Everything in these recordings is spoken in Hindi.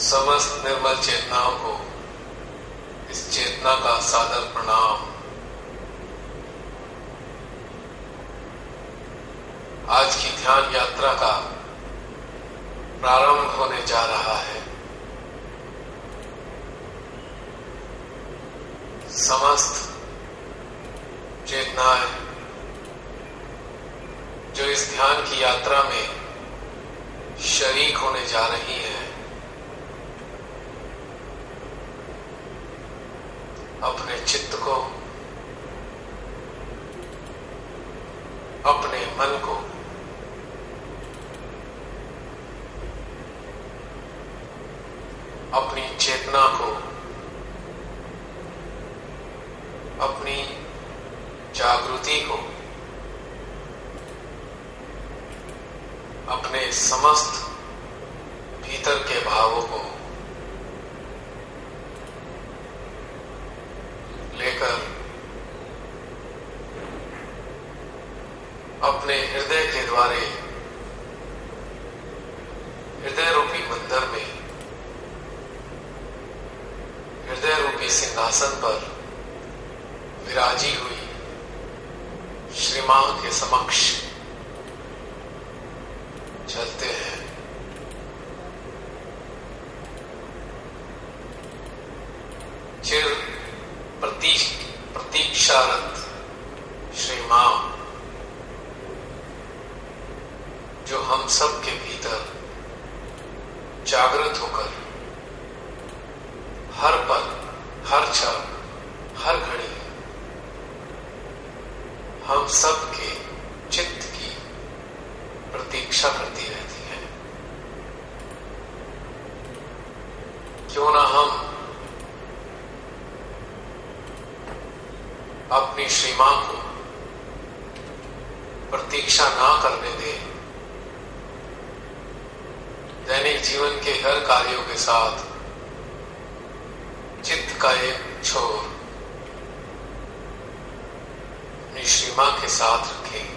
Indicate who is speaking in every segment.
Speaker 1: समस्त निर्मल चेतनाओं को इस चेतना का सादर प्रणाम। आज की ध्यान यात्रा का प्रारंभ होने जा रहा है। समस्त चेतनाएं जो इस ध्यान की यात्रा में शरीक होने जा रही हैं, अपने चित्त को, अपने मन को अपनी चेतना को, अपनी जागृति को, अपने समस्त भीतर के भावों को लेकर अपने हृदय के द्वारे, हृदय रूपी मंदिर में, हृदय रूपी सिंहासन पर विराजी हुई श्री मां के समक्ष चलते हैं। चिर प्रतीक्षारत श्री मां जो हम सब के भीतर जागृत होकर हर पल, हर क्षण, हर घड़ी हम सब के चित्त की प्रतीक्षा करती रहती है। क्यों ना हम अपनी श्री मां को प्रतीक्षा ना करने दें। दैनिक जीवन के हर कार्यों के साथ चित्त का एक छोर अपनी श्री मां के साथ रखें।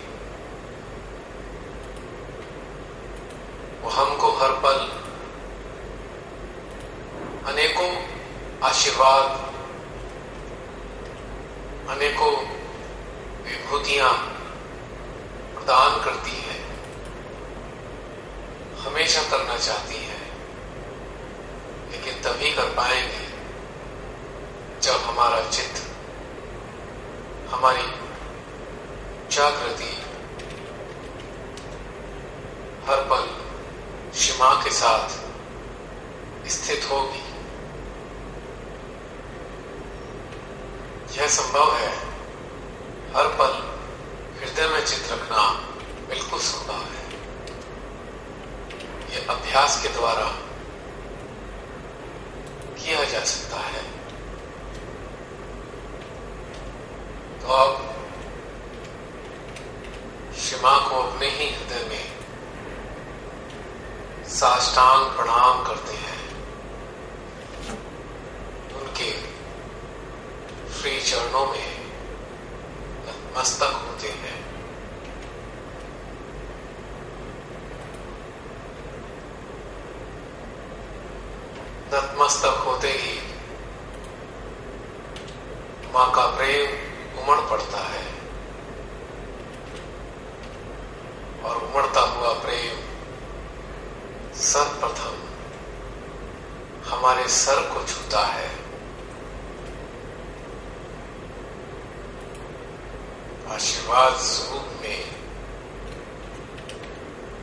Speaker 1: वो हमको हर पल अनेकों आशीर्वाद, अनेकों विभूतियां प्रदान करती है, हमेशा करना चाहती है, लेकिन तभी कर पाएंगे जब हमारा चित्त, हमारी जागृति हर पल क्षमा के साथ स्थित होगी। यह संभव है, हर पल हृदय में चित्त रखना बिल्कुल संभव है। यह अभ्यास के द्वारा किया जा सकता है। तो अब क्षमा को अपने ही हृदय में साष्टांग प्रणाम करते हैं, उनके श्री चरणों में नतमस्तक होते हैं। नतमस्तक होते ही मां का प्रेम उमड़ पड़ता है, और उमड़ता हुआ प्रेम सर्वप्रथम हमारे सर को छूता है। आशीर्वाद स्वरूप में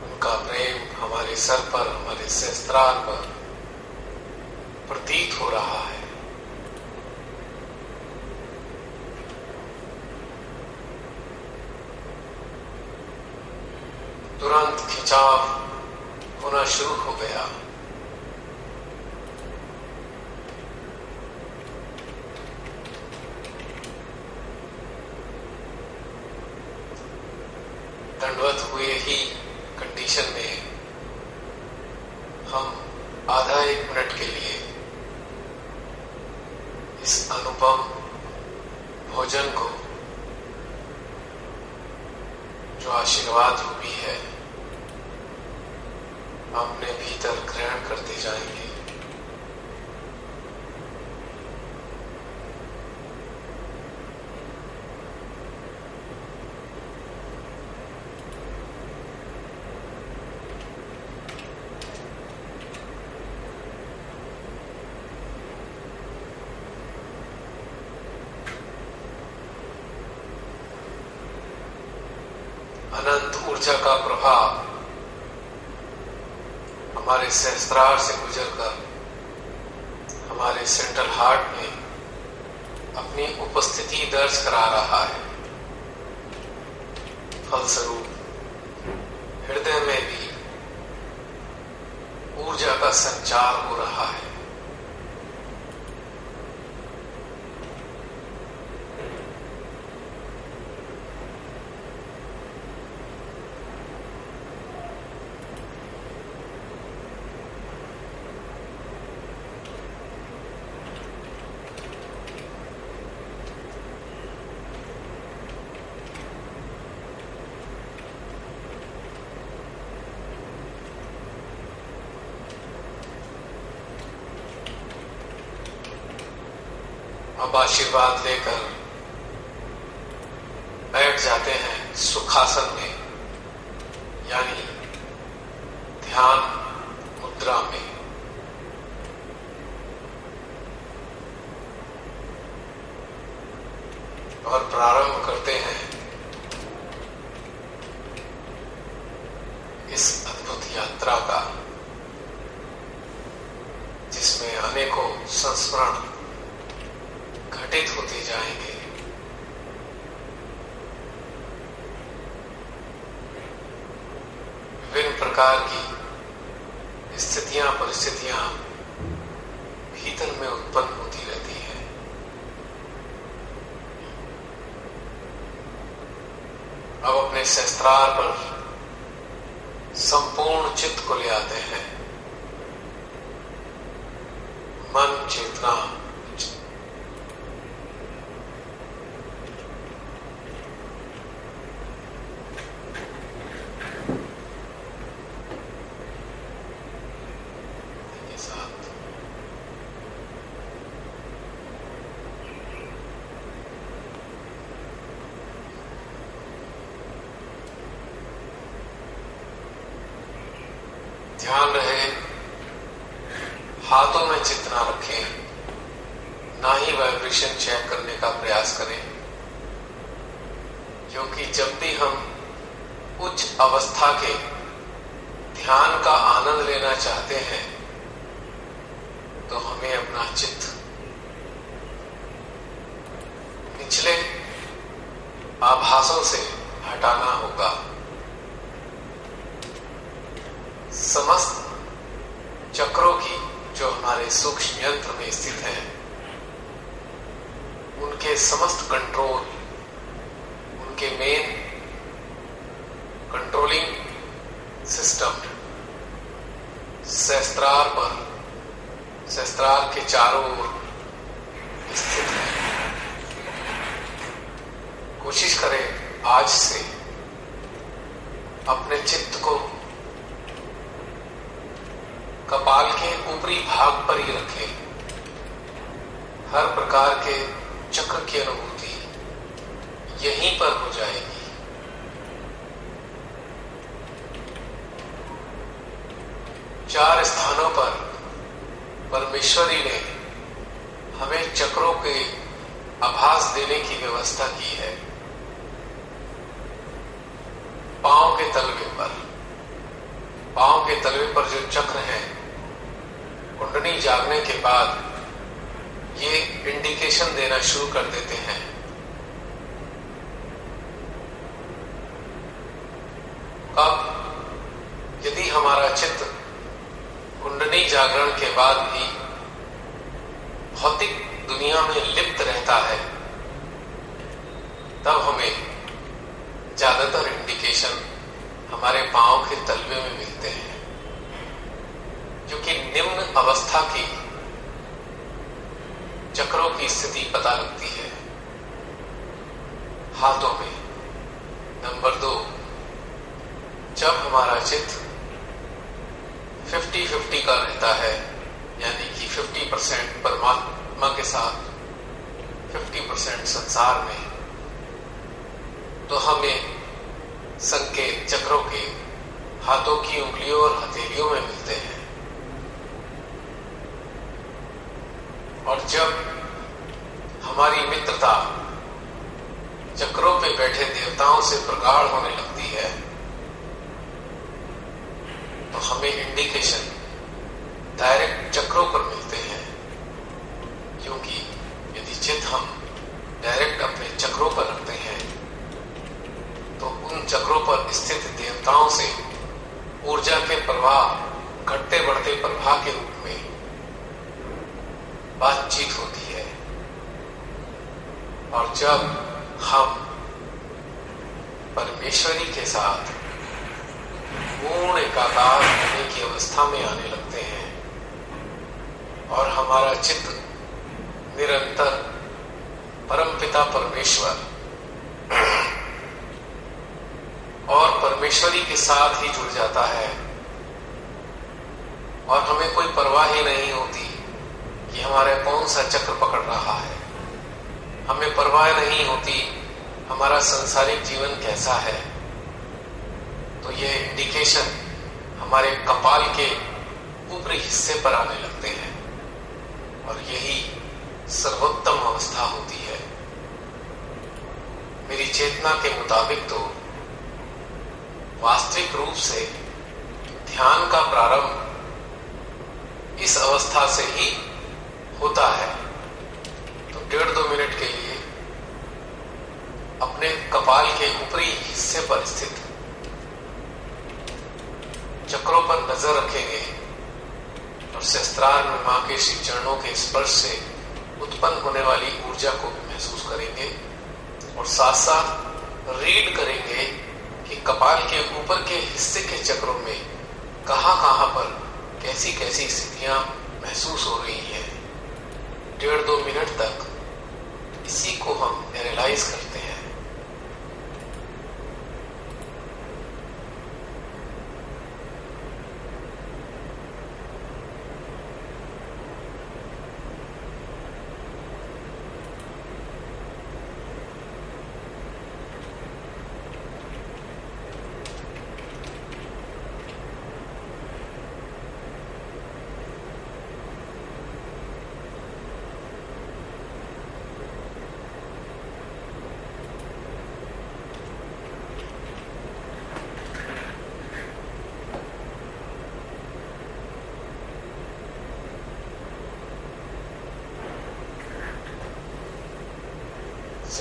Speaker 1: उनका प्रेम हमारे सर पर, हमारे सहस्त्रार पर प्रतीत हो रहा है। तुरंत खिंचाव होना शुरू हो गया। दंडवत हुए ही कंडीशन में हम आधा एक मिनट के लिए इस अनुपम भोजन को, जो आशीर्वाद रूपी है, अपने भीतर ग्रहण करते जाएंगे। अनंत ऊर्जा का प्रभाव हमारे सहस्त्रार से गुजरकर हमारे सेंट्रल हार्ट में अपनी उपस्थिति दर्ज करा रहा है। फलस्वरूप हृदय में भी ऊर्जा का संचार हो रहा है। अब आशीर्वाद लेकर बैठ जाते हैं सुखासन में, यानी ध्यान मुद्रा में। और प्रारंभ करते हैं इस अद्भुत यात्रा का, जिसमें अनेकों संस्मरण घटित होते जाएंगे। विभिन्न प्रकार की स्थितियां, परिस्थितियां भीतर में उत्पन्न होती रहती है। अब अपने सहस्त्रार पर संपूर्ण चित्त को ले आते हैं। मन, चेतना, ध्यान रहे हाथों में चित्त ना रखें, ना ही वाइब्रेशन चेक करने का प्रयास करें, क्योंकि जब भी हम उच्च अवस्था के ध्यान का आनंद लेना चाहते हैं तो हमें अपना चित्त निचले आभासों से हटाना होगा। समस्त चक्रों की जो हमारे सूक्ष्म यंत्र में स्थित हैं, उनके समस्त कंट्रोल, उनके मेन कंट्रोलिंग सिस्टम सहस्त्रार पर, सहस्त्रार के चारों ओर स्थित है। कोशिश करें आज से अपने चित्त को कपाल के ऊपरी भाग पर ही रखें। हर प्रकार के चक्र की अनुभूति यहीं पर हो जाएगी। चार स्थानों पर परमेश्वरी ने हमें चक्रों के आभास देने की व्यवस्था की है। पांव के तलवे पर, पांव के तलवे पर जो चक्र हैं, कुंडली जागने के बाद ये इंडिकेशन देना शुरू कर देते हैं। अब यदि हमारा चित्त कुंडली जागरण के बाद भी भौतिक दुनिया में लिप्त रहता है, तब हमें ज्यादातर इंडिकेशन हमारे पांव के तलवे में मिलते हैं, क्योंकि निम्न अवस्था की चक्रों की स्थिति पता लगती है हाथों में। नंबर 2, जब हमारा चित्त 50-50 का रहता है, यानी कि 50% परमात्मा के साथ, 50% संसार में, तो हमें संकेत चक्रों के हाथों की उंगलियों और हथेलियों में मिलते हैं। और जब हमारी मित्रता चक्रों पे बैठे देवताओं से प्रगाढ़ होने लगती है, तो हमें इंडिकेशन डायरेक्ट चक्रों पर मिलते हैं, क्योंकि यदि चित्त हम डायरेक्ट अपने चक्रों पर रखते हैं तो उन चक्रों पर स्थित देवताओं से ऊर्जा के प्रवाह, घटते बढ़ते प्रवाह के रूप में बातचीत होती है। और जब हम परमेश्वरी के साथ पूर्ण एकाकार होने की अवस्था में आने लगते हैं और हमारा चित्त निरंतर परमपिता परमेश्वर और परमेश्वरी के साथ ही जुड़ जाता है, और हमें कोई परवाह ही नहीं होती कि हमारा कौन सा चक्र पकड़ रहा है। हमें परवाह नहीं होती हमारा संसारिक जीवन कैसा है। तो ये इंडिकेशन हमारे कपाल के ऊपरी हिस्से पर आने लगते हैं, और यही सर्वोत्तम अवस्था होती है। मेरी चेतना के मुताबिक तो वास्तविक रूप से ध्यान का प्रारंभ इस अवस्था से ही होता है। तो 1.5-2 मिनट के लिए अपने कपाल के ऊपरी हिस्से पर स्थित चक्रों पर नजर रखेंगे और सहस्त्रार में मां के श्री चरणों के स्पर्श से उत्पन्न होने वाली ऊर्जा को भी महसूस करेंगे, और साथ साथ रीड करेंगे कि कपाल के ऊपर के हिस्से के चक्रों में कहां पर कैसी कैसी स्थितियां महसूस हो रही हैं। 1.5-2 मिनट तक इसी को हम एनालाइज करते हैं।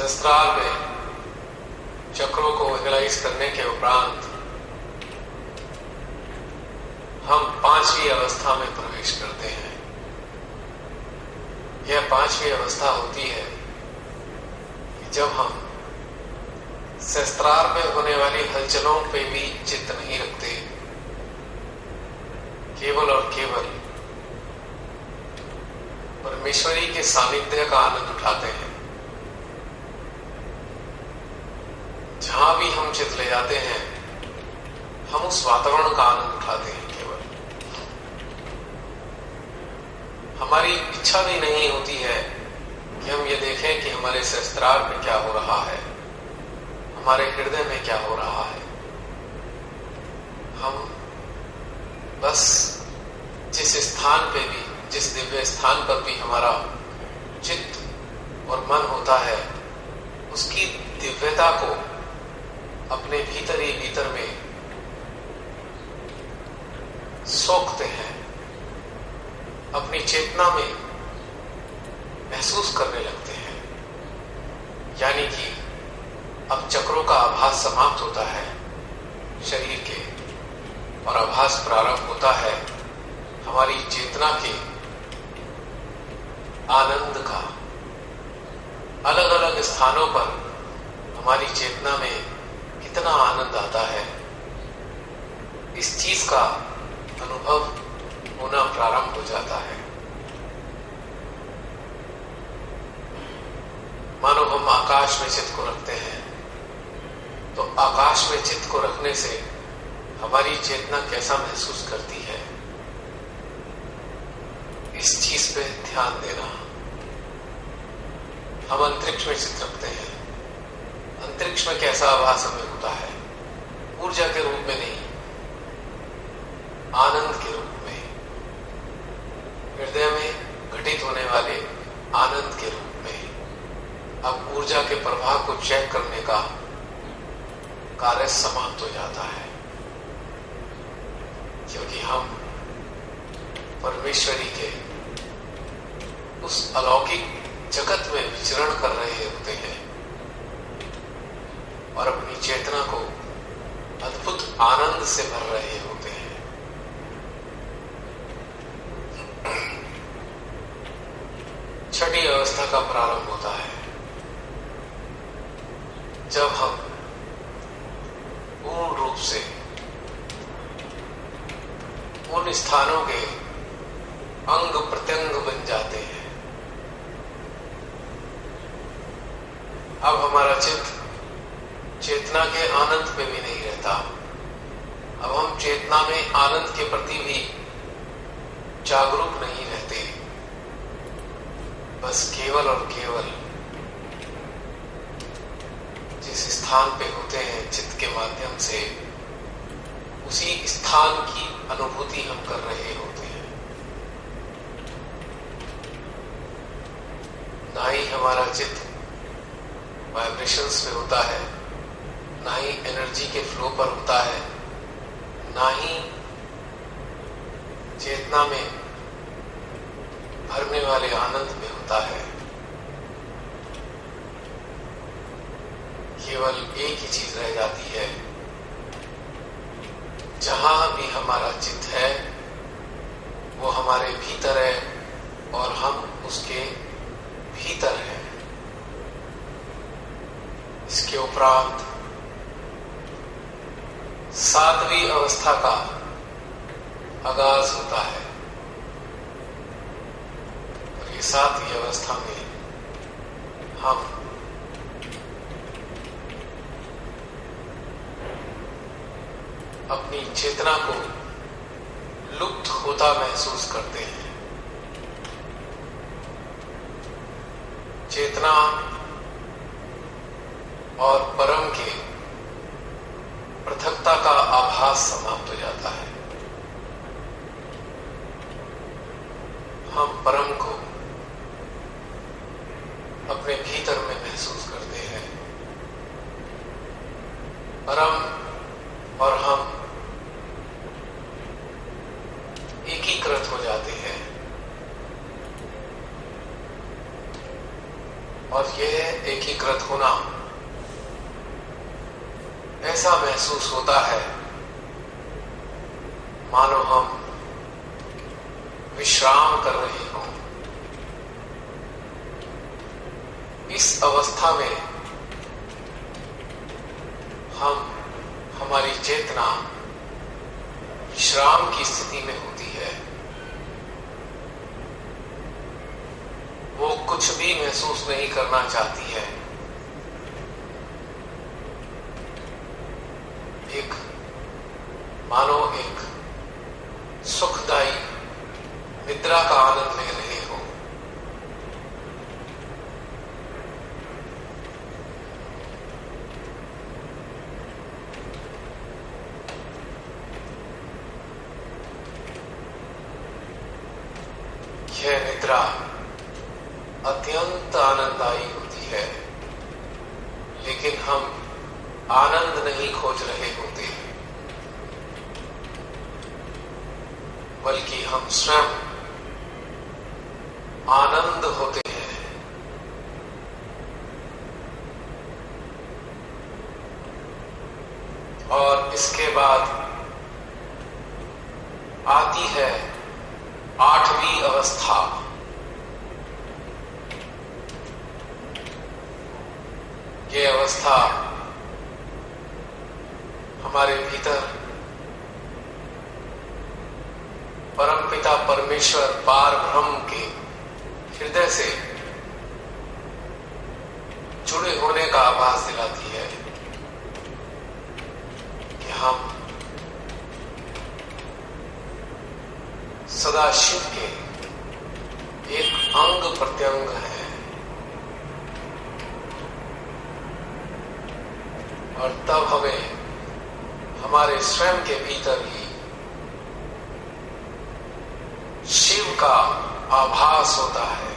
Speaker 1: सहस्त्रार में चक्रों को एनालाइज करने के उपरांत हम पांचवी अवस्था में प्रवेश करते हैं। यह पांचवी अवस्था होती है कि जब हम सहस्त्रार में होने वाली हलचलों पे भी चित्त नहीं रखते, केवल और केवल परमेश्वरी के सानिध्य का आनंद उठाते हैं। जहां भी हम चित्त ले जाते हैं, हम उस वातावरण का आनंद उठाते हैं। केवल हमारी इच्छा भी नहीं होती है कि हम ये देखें कि हमारे सहस्त्रार में क्या हो रहा है, हमारे हृदय में क्या हो रहा है। हम बस जिस स्थान पे भी, जिस दिव्य स्थान पर भी हमारा चित्त और मन होता है, उसकी दिव्यता को अपने भीतर ही भीतर में सोखते हैं, अपनी चेतना में महसूस करने लगते हैं। यानी कि अब चक्रों का आभास समाप्त होता है शरीर के, और आभास प्रारंभ होता है हमारी चेतना के आनंद का। अलग अलग स्थानों पर हमारी चेतना में कितना आनंद आता है, इस चीज का अनुभव होना प्रारंभ हो जाता है। मानो हम आकाश में चित्त को रखते हैं, तो आकाश में चित्त को रखने से हमारी चेतना कैसा महसूस करती है, इस चीज पे ध्यान देना। हम अंतरिक्ष में चित्त रखते हैं, अंतरिक्ष में कैसा आभास हमें होता है? ऊर्जा के रूप में नहीं, आनंद के रूप में, हृदय में घटित होने वाले आनंद के रूप में। अब ऊर्जा के प्रवाह को चेक करने का कार्य समाप्त हो जाता है, क्योंकि हम परमेश्वरी के उस अलौकिक जगत में विचरण कर रहे होते हैं और अपनी चेतना को अद्भुत आनंद से भर रहे होते हैं। छठी अवस्था का प्रारंभ होता है जब हम पूर्ण रूप से उन स्थानों के अंग प्रत्यंग बन जाते हैं। अब हमारा चित्त चेतना के आनंद पे भी नहीं रहता। अब हम चेतना में आनंद के प्रति भी जागरूक नहीं रहते, बस केवल और केवल जिस स्थान पे होते हैं चित्त के माध्यम से, उसी स्थान की अनुभूति हम कर रहे होते हैं। ना ही हमारा चित्त वाइब्रेशंस में होता है, ना ही एनर्जी के फ्लो पर होता है, ना ही चेतना में भरने वाले आनंद में होता है। केवल एक ही चीज रह जाती है, जहां भी हमारा चित्त है वो हमारे भीतर है और हम उसके भीतर हैं। इसके उपरांत सातवीं अवस्था का आगाज होता है, और ये सातवीं अवस्था में हम अपनी चेतना को लुप्त होता महसूस करते हैं। चेतना और परम के पृथकता का आभास समाप्त हो जाता है। हम परम को अपने भीतर में महसूस करते हैं। परम और हम एकीकृत हो जाते हैं। और यह एकीकृत होना ऐसा महसूस होता है मानो हम विश्राम कर रहे हों। इस अवस्था में हमारी चेतना विश्राम की स्थिति में होती है। वो कुछ भी महसूस नहीं करना चाहती है। मानो एक सुखदायी निद्रा का आनंद ले रहे हो। यह निद्रा अत्यंत आनंददायी होती है, लेकिन हम आनंद नहीं खोज रहे होते, बल्कि हम स्वयं आनंद होते हैं। और इसके बाद आती है 8वीं अवस्था। ये अवस्था हमारे भीतर परमपिता परमेश्वर पार ब्रह्म के हृदय से जुड़े होने का आभास दिलाती है कि हम सदाशिव के एक अंग प्रत्यंग हैं। और तब हमें हमारे स्वयं के भीतर ही शिव का आभास होता है।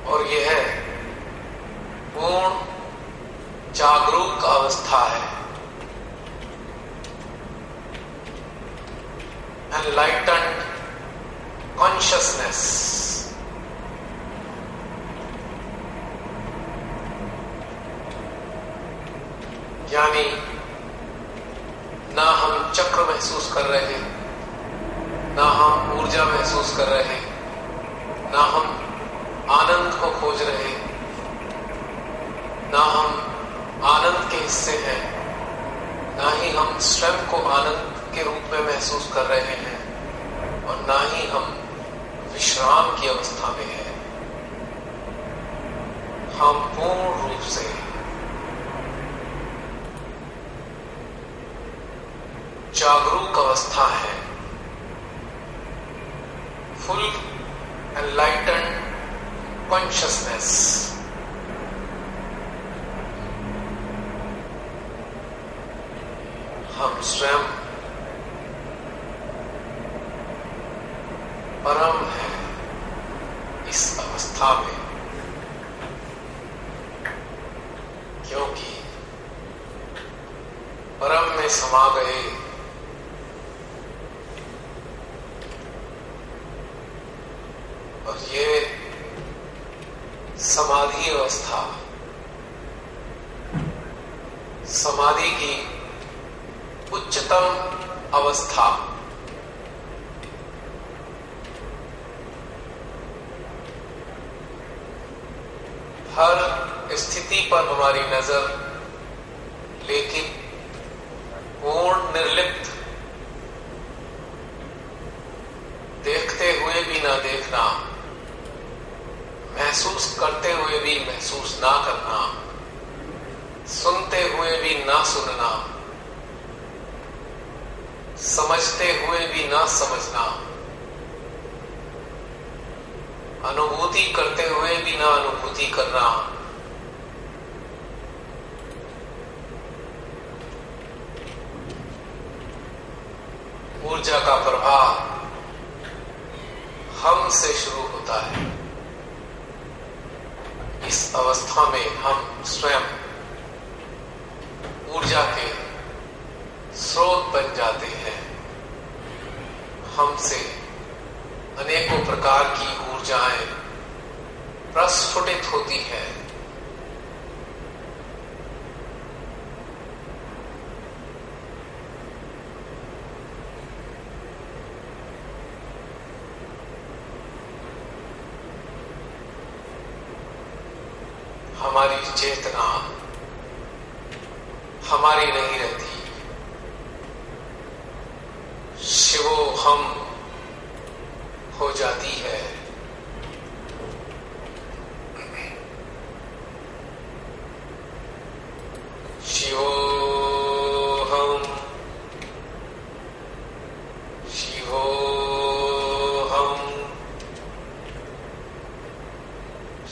Speaker 1: और यह पूर्ण जागरूक अवस्था है, एनलाइटन्ड कॉन्शियसनेस। यानी ना हम चक्र महसूस कर रहे, ना हम ऊर्जा महसूस कर रहे, ना हम आनंद को खोज रहे, ना हम आनंद के हिस्से हैं, ना ही हम स्वयं को आनंद के रूप में महसूस कर रहे हैं, और ना ही हम विश्राम की अवस्था में हैं। हम पूर्ण रूप से जागरूक अवस्था है, फुल एनलाइटन्ड कॉन्शियसनेस। हम स्वयं परम है इस अवस्था में, क्योंकि परम में समा गए और ये समाधि अवस्था, समाधि की उच्चतम अवस्था, हर स्थिति पर हमारी नजर लेकिन पूर्ण निर्लिप्त, देखते हुए भी ना देखना, महसूस करते हुए भी महसूस ना करना, सुनते हुए भी ना सुनना, समझते हुए भी ना समझना, अनुभूति करते हुए भी ना अनुभूति करना, ऊर्जा का प्रवाह हम से शुरू होता है। इस अवस्था में हम स्वयं ऊर्जा के स्रोत बन जाते हैं। हमसे अनेकों प्रकार की ऊर्जाएं प्रस्फुटित होती है। हमारी चेतना हमारी नहीं रहती, शिवोहम हो जाती है। शिवोहम, शिवोहम,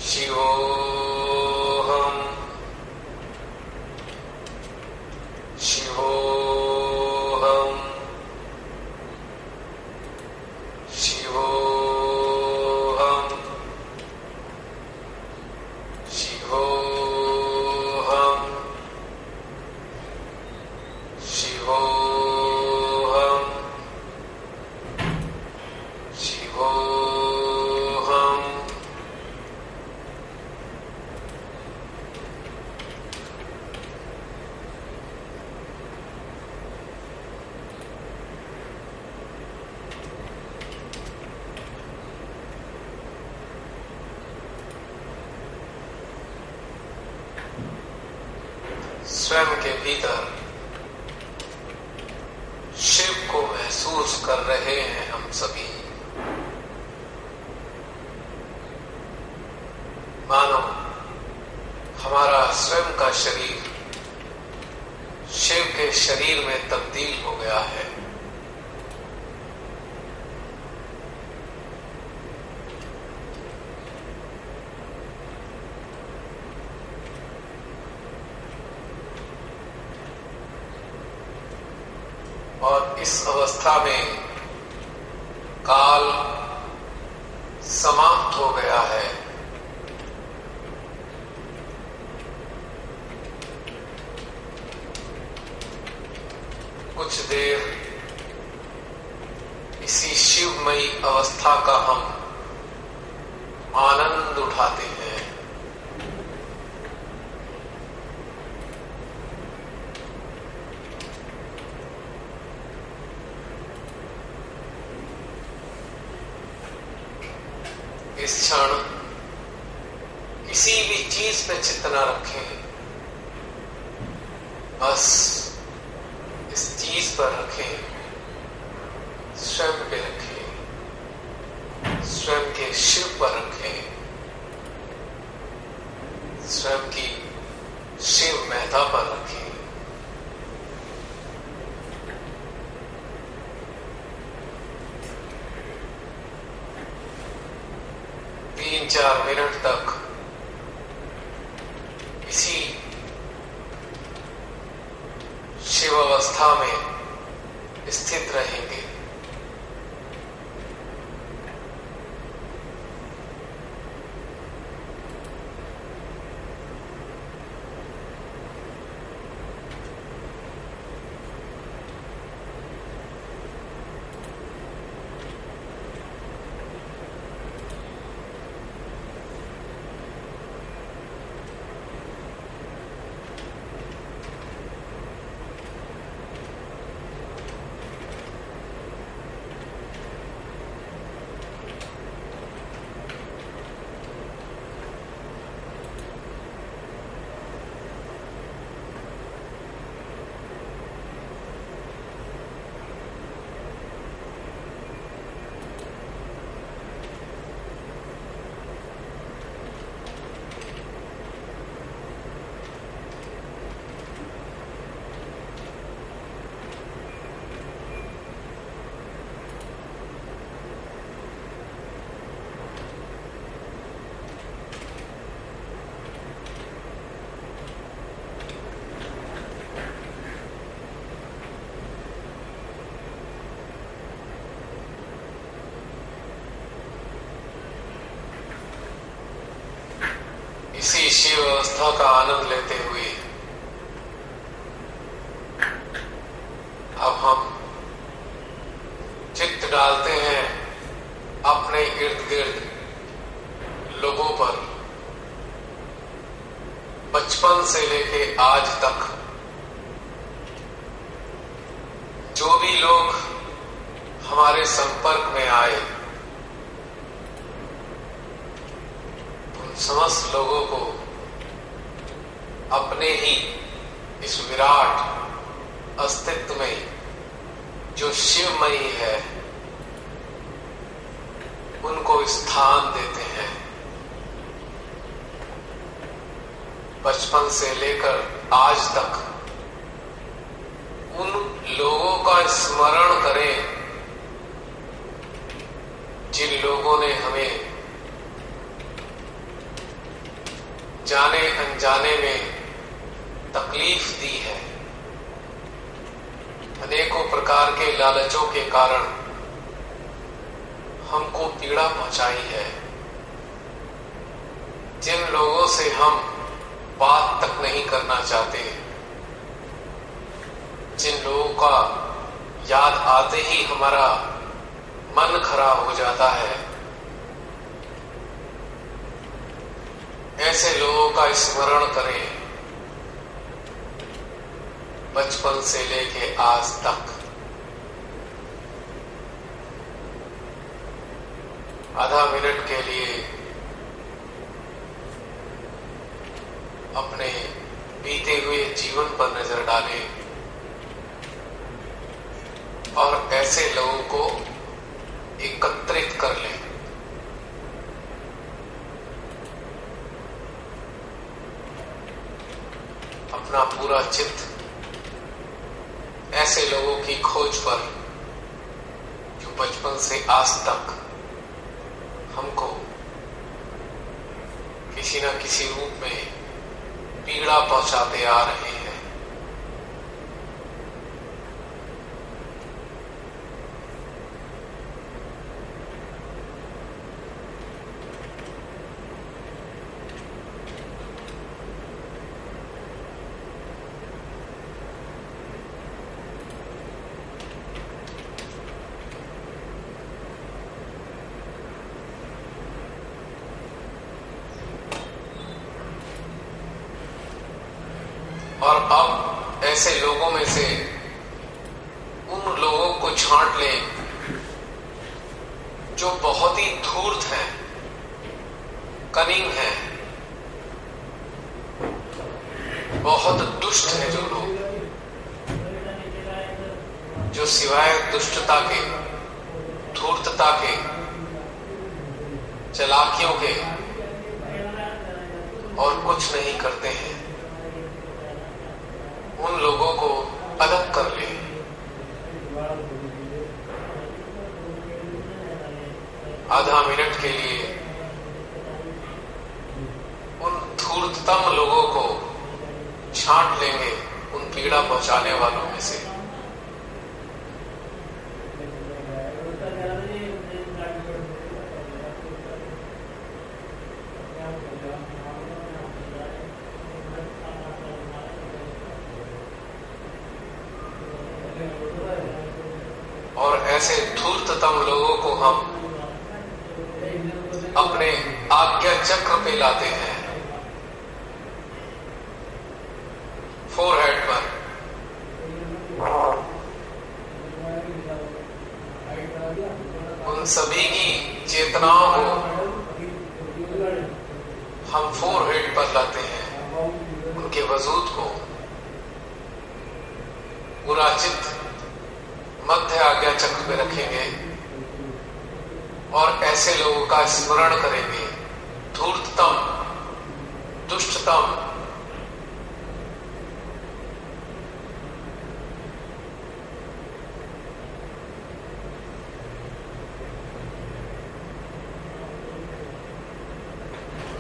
Speaker 1: शिवोहम, शिवोहम, शिवोहम, शिवोहम, शिवोहम, शिवोहम। स्वयं के भीतर शिव को महसूस कर रहे हैं हम सभी। मानो हमारा स्वयं का शरीर शिव के शरीर में तब्दील हो गया है। और इस अवस्था में काल समाप्त हो गया है। कुछ देर इसी शिवमयी अवस्था का हम आनंद उठाते हैं। इस क्षण किसी भी चीज पे चित्त न रखें, बस इस चीज पर रखें, स्वयं पे रखें, स्वयं के शिव पर रखें, स्वयं की शिव महता पर रखें। 3-4 मिनट तक इसी शिव अवस्था में स्थित रहेंगे। इसी शिव अवस्था का आनंद लेते हुए अब हम चित्त डालते से लेके आज तक जो भी लोग हमारे संपर्क में आए, उन समस्त लोगों को अपने ही इस विराट अस्तित्व में जो शिवमयी है उनको स्थान देते हैं। बचपन से लेकर आज तक उन लोगों का स्मरण करें जिन लोगों ने हमें जाने अनजाने में तकलीफ दी है, अनेकों प्रकार के लालचों के कारण हमको पीड़ा पहुंचाई है, जिन लोगों से हम बात तक नहीं करना चाहते, जिन लोगों का याद आते ही हमारा मन खराब हो जाता है, ऐसे लोगों का स्मरण करें बचपन से लेके आज तक। आधा मिनट के लिए अपने बीते हुए जीवन पर नजर डालें और ऐसे लोगों को एकत्रित कर लें। अपना पूरा चित्त ऐसे लोगों की खोज पर जो बचपन से आज तक हमको किसी न किसी रूप में पीड़ा पहुंचाते आ रहे हैं। और अब ऐसे लोगों में से उन लोगों को छांट लें जो बहुत ही धूर्त हैं, कनिंग हैं, बहुत दुष्ट हैं, जो लोग जो सिवाय दुष्टता के, धूर्तता के, चालाकियों के और कुछ नहीं करते हैं, उन लोगों को अलग कर ले। आधा मिनट के लिए उन धूर्ततम लोगों को छांट लेंगे, उन पीड़ा पहुंचाने वालों में से। और ऐसे धूर्ततम लोगों को हम अपने आज्ञा चक्र पे लाते हैं, फोरहेड पर। उन सभी की चेतनाओं को हम फोरहेड पर लाते हैं, उनके वजूद को पूरा चित्त मध्य आज्ञा चक्र में रखेंगे और ऐसे लोगों का स्मरण करेंगे, धूर्ततम, दुष्टतम,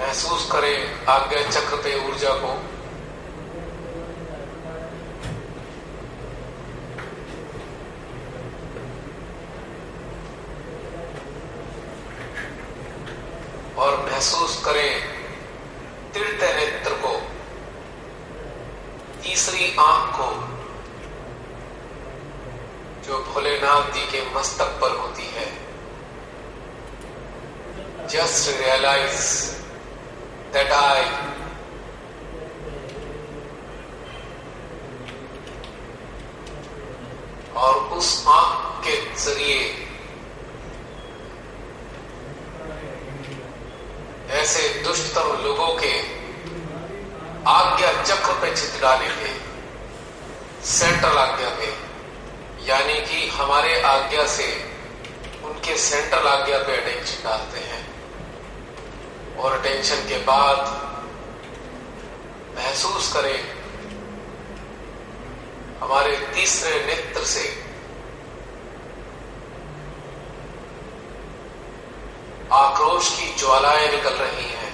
Speaker 1: महसूस करें आज्ञा चक्र पे ऊर्जा को। और महसूस करें तृतीय नेत्र को, तीसरी आंख को, जो भोलेनाथ जी के मस्तक पर होती है। जस्ट रियलाइज that I उस आंख के जरिए ऐसे दुष्टतम लोगों के आज्ञा चक्र पे चित डालेंगे, सेंट्रल आज्ञा पे, यानी कि हमारे आज्ञा से उनके सेंट्रल आज्ञा पे अटेंशन डालते हैं। और अटेंशन के बाद महसूस करें हमारे तीसरे नेत्र से आक्रोश की ज्वालाएं निकल रही हैं।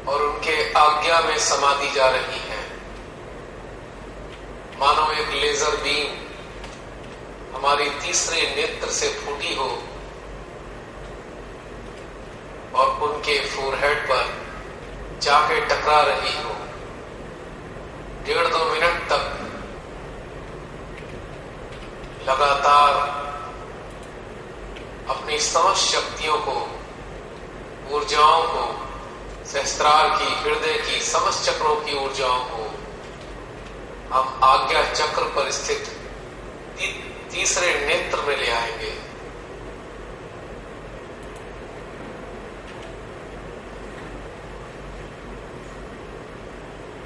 Speaker 1: और उनके आज्ञा में समाती जा रही हैं, मानो एक लेजर बीम हमारी तीसरे नेत्र से फूटी हो और उनके फोरहेड पर जाके टकरा रही हो। 1.5-2 मिनट तक लगातार अपनी समस्त शक्तियों को, ऊर्जाओं को, सहस्त्रार की, हृदय की, समस्त चक्रों की ऊर्जाओं को हम आज्ञा चक्र पर स्थित तीसरे नेत्र में ले आएंगे।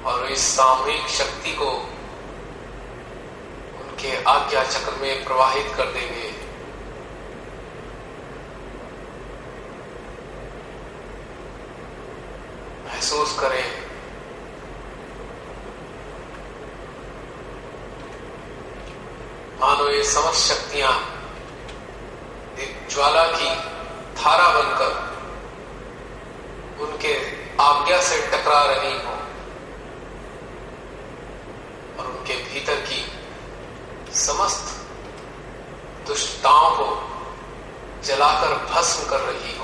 Speaker 1: और इस सामूहिक शक्ति को उनके आज्ञा चक्र में प्रवाहित कर देंगे। महसूस करें मानो ये समस्त शक्तियां एक ज्वाला की धारा बनकर उनके आज्ञा से टकरा रही हो और उनके भीतर की समस्त दुष्टताओं को जलाकर भस्म कर रही हो।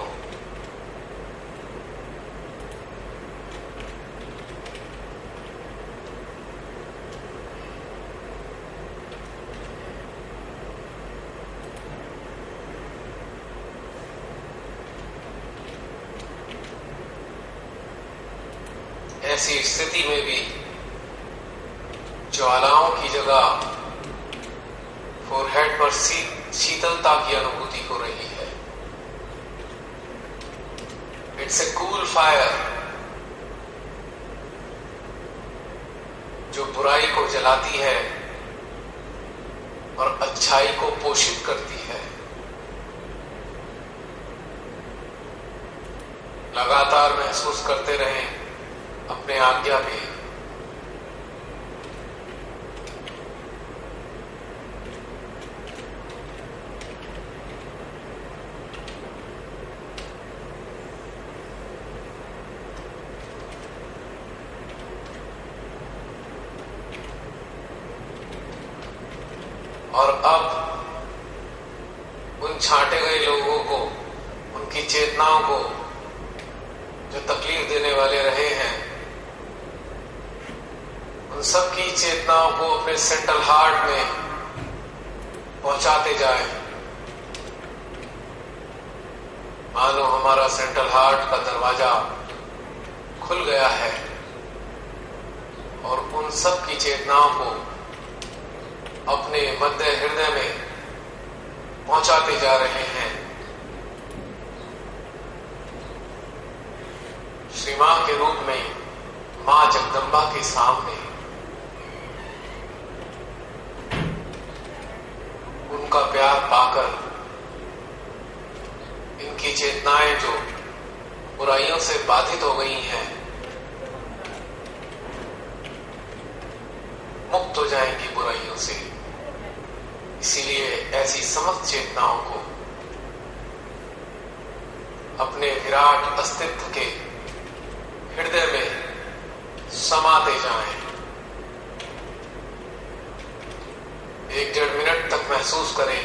Speaker 1: ऐसी स्थिति में भी ज्वालाओं की जगह फोरहेड पर शीतलता की अनुभूति हो रही है। इट्स ए कूल फायर जो बुराई को जलाती है और अच्छाई को पोषित करती है। लगातार महसूस करते रहें अपने आज्ञा में। और अब उन छांटे गए लोगों को, उनकी चेतनाओं को जो तकलीफ देने वाले रहे हैं, उन सबकी चेतनाओं को अपने सेंट्रल हार्ट में पहुंचाते जाएं। मानो हमारा सेंट्रल हार्ट का दरवाजा खुल गया है और उन सब की चेतनाओं को अपने मध्य हृदय में पहुंचाते जा रहे हैं। श्री मां के रूप में मां जगदंबा के सामने उनका प्यार पाकर इनकी चेतनाएं जो बुराइयों से बाधित हो गई हैं मुक्त हो जाएंगी बुराइयों से। इसीलिए ऐसी समस्त चेतनाओं को अपने विराट अस्तित्व के हृदय में समाते जाएं। 1-1.5 मिनट तक महसूस करें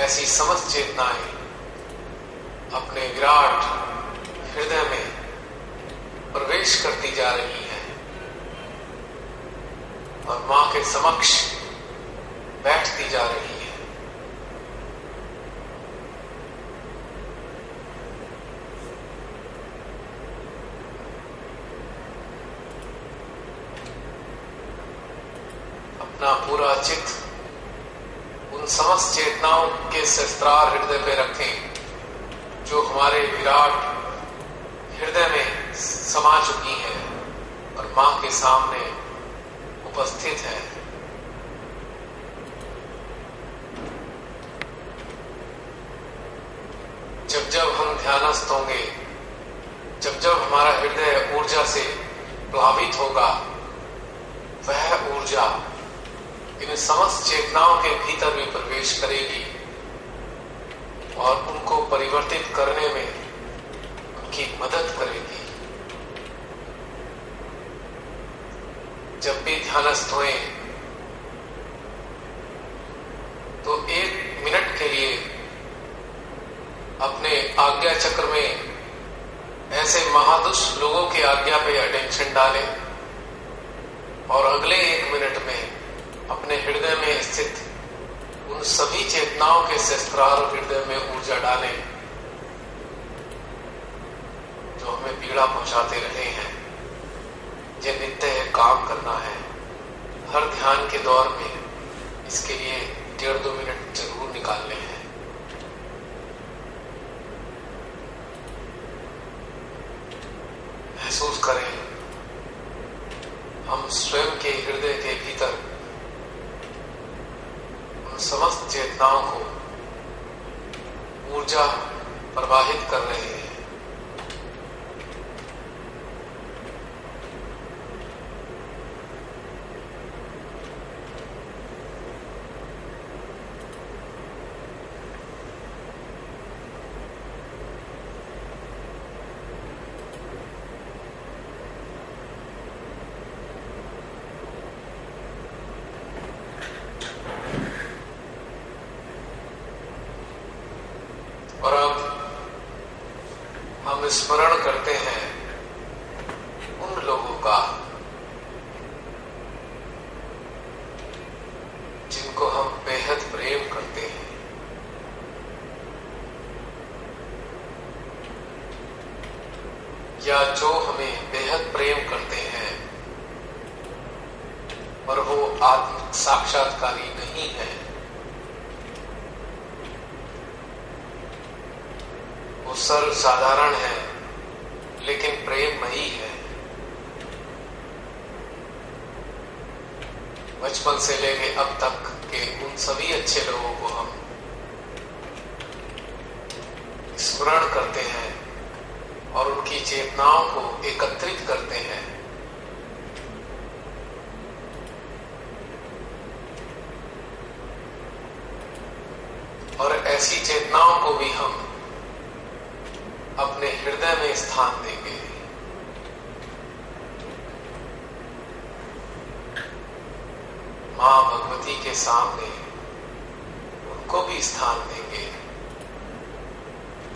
Speaker 1: ऐसी समस्त चेतनाएं अपने विराट हृदय में प्रवेश करती जा रही हैं और मां के समक्ष बैठती जा रही है। अपना पूरा चित्त उन समस्त चेतनाओं के सहस्त्रार हृदय पे रखें जो हमारे विराट हृदय में समा चुकी हैं और मां के सामने उपस्थित है। जब जब हम ध्यानस्थ होंगे, जब जब हमारा हृदय ऊर्जा से प्लावित होगा, वह ऊर्जा इन समस्त चेतनाओं के भीतर भी प्रवेश करेगी और उनको परिवर्तित करने में उनकी मदद करेगी। जब भी ध्यानस्थ हुए तो 1 मिनट के लिए अपने आज्ञा चक्र में ऐसे महादुष्ट लोगों की आज्ञा पे अटेंशन डालें और अगले 1 मिनट में अपने हृदय में स्थित उन सभी चेतनाओं के सहस्त्रार हृदय में ऊर्जा डालें जो हमें पीड़ा पहुंचाते रहे हैं। ये नित्य काम करना है। हर ध्यान के दौर में इसके लिए 1.5-2 मिनट जरूर निकालने हैं। महसूस करें हम स्वयं के हृदय के भीतर उन समस्त चेतनाओं को ऊर्जा प्रवाहित कर रहे हैं। और अब हम स्मरण करते हैं उन लोगों का जिनको हम बेहद प्रेम करते हैं। या जो हमें बेहद प्रेम करते हैं और वो आत्म साक्षात्कारी नहीं है, वो सर्व साधारण है लेकिन प्रेममयी है। बचपन से लेके अब तक के उन सभी अच्छे लोगों को हम स्मरण करते हैं और उनकी चेतनाओं को एकत्रित करते हैं। और ऐसी चेतनाओं को भी हम अपने हृदय में स्थान देंगे। मां भगवती के सामने उनको भी स्थान देंगे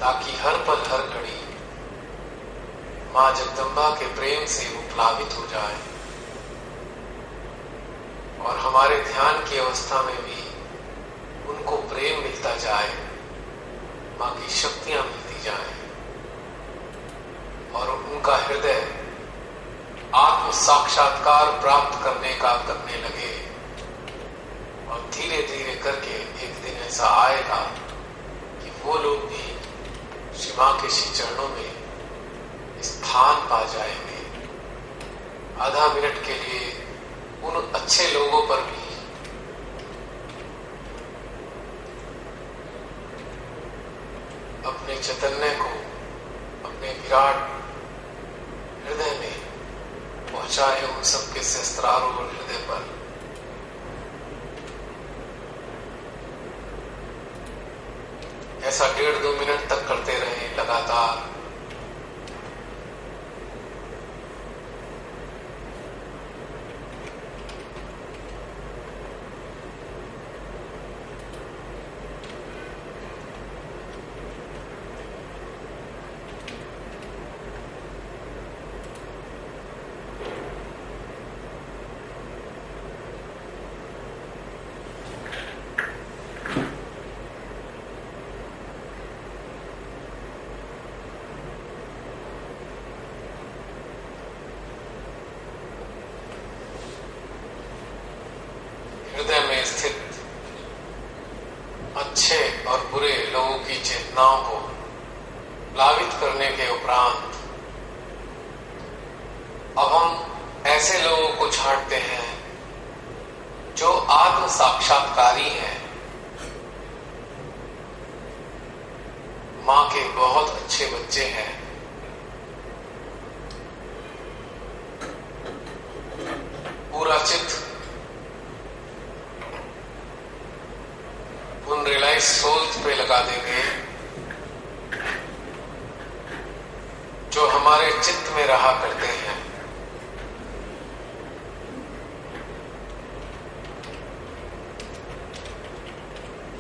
Speaker 1: ताकि हर पल हर घड़ी मां जगदम्बा के प्रेम से वो प्लावित हो जाए और हमारे ध्यान की अवस्था में भी उनको प्रेम मिलता जाए, मां की शक्तियां मिलती जाए और उनका हृदय आत्म साक्षात्कार प्राप्त करने लगे। और धीरे धीरे करके एक दिन ऐसा आएगा कि वो लोग भी श्री मां के श्री चरणों में स्थान पा जाएंगे। आधा मिनट के लिए उन अच्छे लोगों पर भी अपने चैतन्य को अपने विराट हृदय में पहुंचाए, उन सबके सहस्त्रार और हृदय पर। ऐसा 1.5-2 मिनट तक करते रहे लगातार। स्थित अच्छे और बुरे लोगों की चेतनाओं को प्लावित करने के उपरांत अब हम ऐसे लोगों को छांटते हैं जो आत्म साक्षात्कारी हैं, मां के बहुत अच्छे बच्चे हैं, पूरा चित्त उन रियलाइज सोल्स पे लगा देंगे जो हमारे चित्त में रहा करते हैं।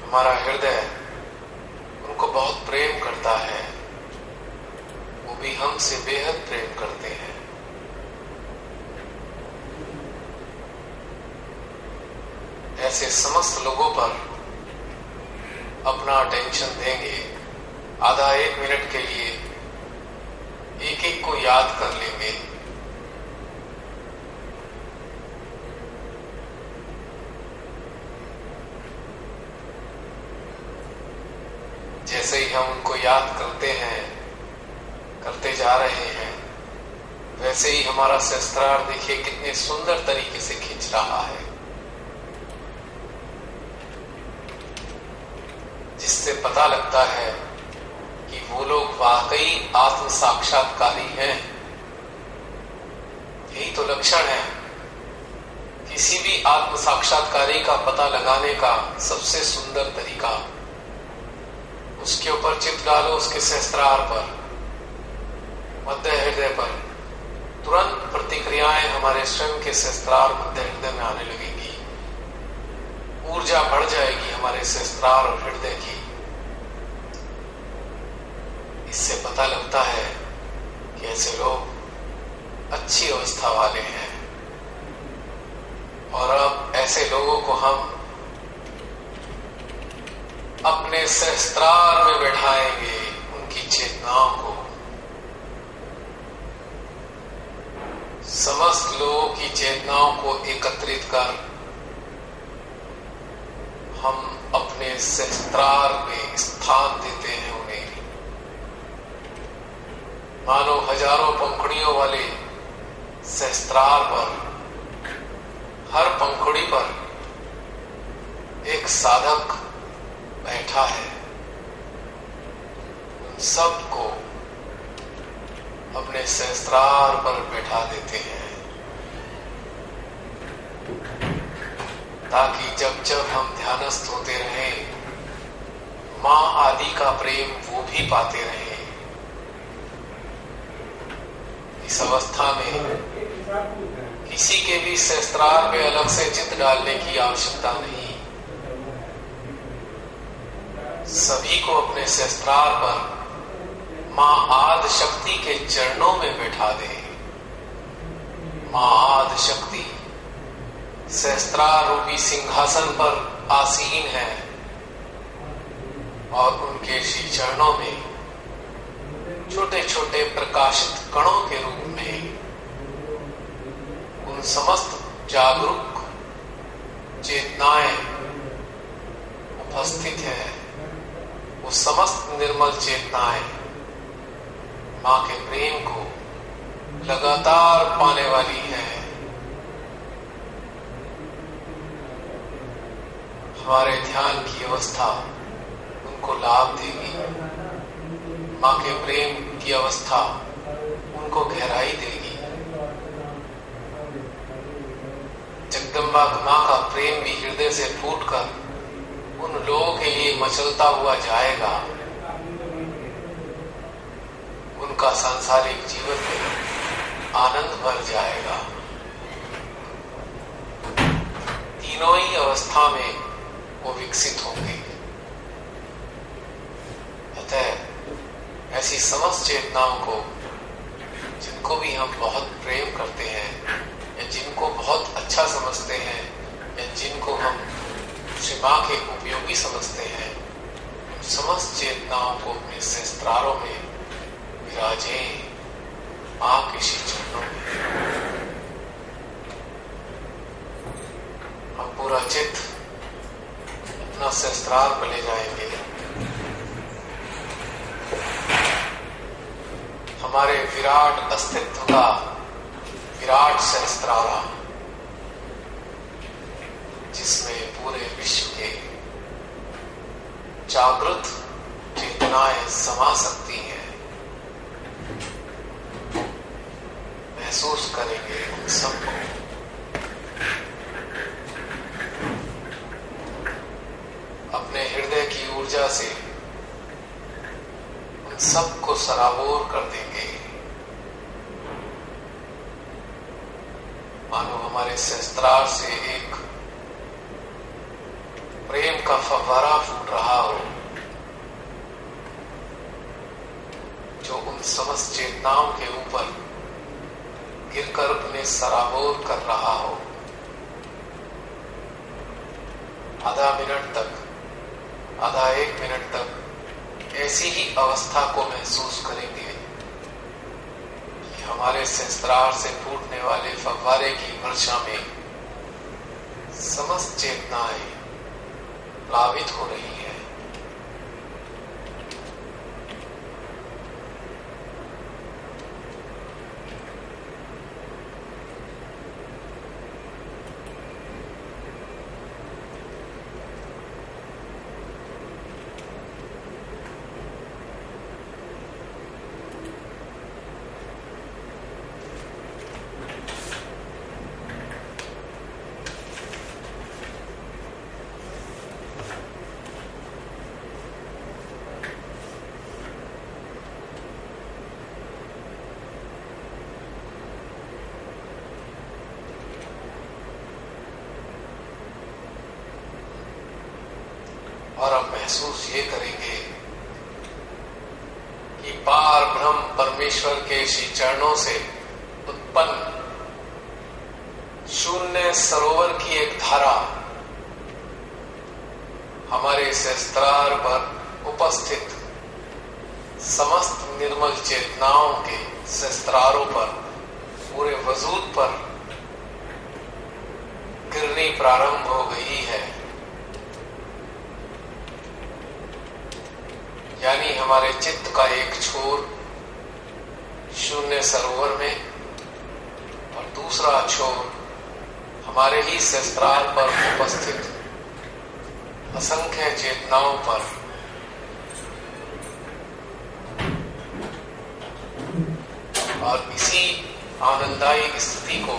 Speaker 1: हमारा हृदय उनको बहुत प्रेम करता है, वो भी हमसे बेहद प्रेम करते हैं। ऐसे समस्त लोगों पर अपना अटेंशन देंगे, आधा एक मिनट के लिए एक एक को याद कर लेंगे। जैसे ही हम उनको याद करते हैं, करते जा रहे हैं, वैसे ही हमारा सहस्त्रार देखिए कितने सुंदर तरीके से खींच रहा है, जिससे पता लगता है कि वो लोग वाकई आत्म साक्षात्कारी हैं। यही तो लक्षण है। किसी भी आत्म साक्षात्कारी का पता लगाने का सबसे सुंदर तरीका, उसके ऊपर चित्त डालो, उसके सहस्त्रार पर, मध्य हृदय पर, तुरंत प्रतिक्रियाएं हमारे स्वयं के सहस्त्रार मध्य हृदय में आने लगेंगी। ऊर्जा बढ़ जाएगी हमारे सहस्त्रार और हृदय की। इससे पता लगता है कि ऐसे लोग अच्छी अवस्था वाले हैं, और अब ऐसे लोगों को हम अपने सहस्त्रार में बैठाएंगे, उनकी चेतनाओं को। समस्त लोगों की चेतनाओं को एकत्रित कर हम अपने सहस्त्रार में स्थान देते हैं उन्हें। मानो हजारों पंखुड़ियों वाले सहस्त्रार पर, हर पंखुड़ी पर एक साधक बैठा है। उन सबको अपने सहस्त्रार पर बैठा देते हैं, ताकि जब जब हम ध्यानस्थ होते रहें, मां आदि का प्रेम वो भी पाते रहें। इस अवस्था में किसी के भी सहस्त्रार में अलग से चित्त डालने की आवश्यकता नहीं। सभी को अपने सहस्त्रार पर मां आदि शक्ति के चरणों में बैठा दे। मां आदि शक्ति सहस्त्रार रूपी सिंहासन पर आसीन है, और उनके श्री चरणों में छोटे छोटे प्रकाशित कणों के रूप में उन समस्त जागरूक चेतनाएं उपस्थित है। वो समस्त निर्मल चेतनाएं मां के प्रेम को लगातार पाने वाली है। हमारे ध्यान की अवस्था उनको लाभ देगी, मां के प्रेम की अवस्था उनको गहराई देगी। जगदम्बा मां का प्रेम भी हृदय से फूटकर उन लोगों के लिए मचलता हुआ जाएगा। उनका सांसारिक जीवन में आनंद भर जाएगा। तीनों ही अवस्था में वो विकसित होंगे। अतः ऐसी समस्त चेतनाओं को, जिनको भी हम बहुत प्रेम करते हैं, या जिनको बहुत अच्छा समझते हैं, या जिनको हम श्री मां के उपयोगी समझते हैं, समस्त चेतनाओं को अपने सहस्त्रारों में विराजे, मां के श्री चरणों में। हम पूरा चित्त सहस्त्रार पर ले जाएंगे। हमारे विराट अस्तित्व का विराट सहस्त्रारा, जिसमें पूरे विश्व के जागृत चेतनाएं समा सकती हैं, महसूस करेंगे उन सबको। अपने हृदय की ऊर्जा से उन सबको सराबोर कर देंगे, मानो हमारे सहस्त्रार से एक प्रेम का फव्वारा फूट रहा हो, जो उन समस्त चेतनाओं के ऊपर गिरकर उन्हें सराबोर कर रहा हो। आधा मिनट तक, आधा एक मिनट तक ऐसी ही अवस्था को महसूस करेंगे कि हमारे सहस्त्रार से फूटने वाले फव्वारे की वर्षा में समस्त चेतनाएं प्लावित हो रही है। और अब महसूस ये करेंगे कि पार ब्रह्म परमेश्वर के श्री चरणों से उत्पन्न शून्य सरोवर की एक धारा हमारे सहस्त्रार पर उपस्थित समस्त निर्मल चेतनाओं के सहस्त्रारों पर, पूरे वजूद पर गिरनी प्रारंभ हो गई है। यानी हमारे चित्त का एक छोर शून्य सरोवर में और दूसरा छोर हमारे ही सहस्त्रार पर उपस्थित असंख्य चेतनाओं पर और इसी आनंददायी स्थिति को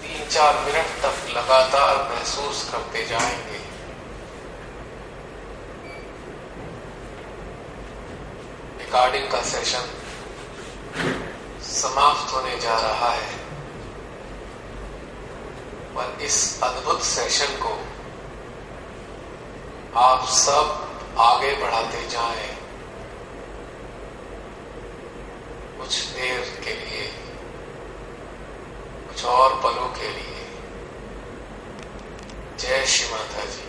Speaker 1: 3-4 मिनट तक लगातार महसूस करते जाएंगे। रिकॉर्डिंग का सेशन समाप्त होने जा रहा है, पर इस अद्भुत सेशन को आप सब आगे बढ़ाते जाएं, कुछ देर के लिए, कुछ और पलों के लिए। जय श्री माता जी।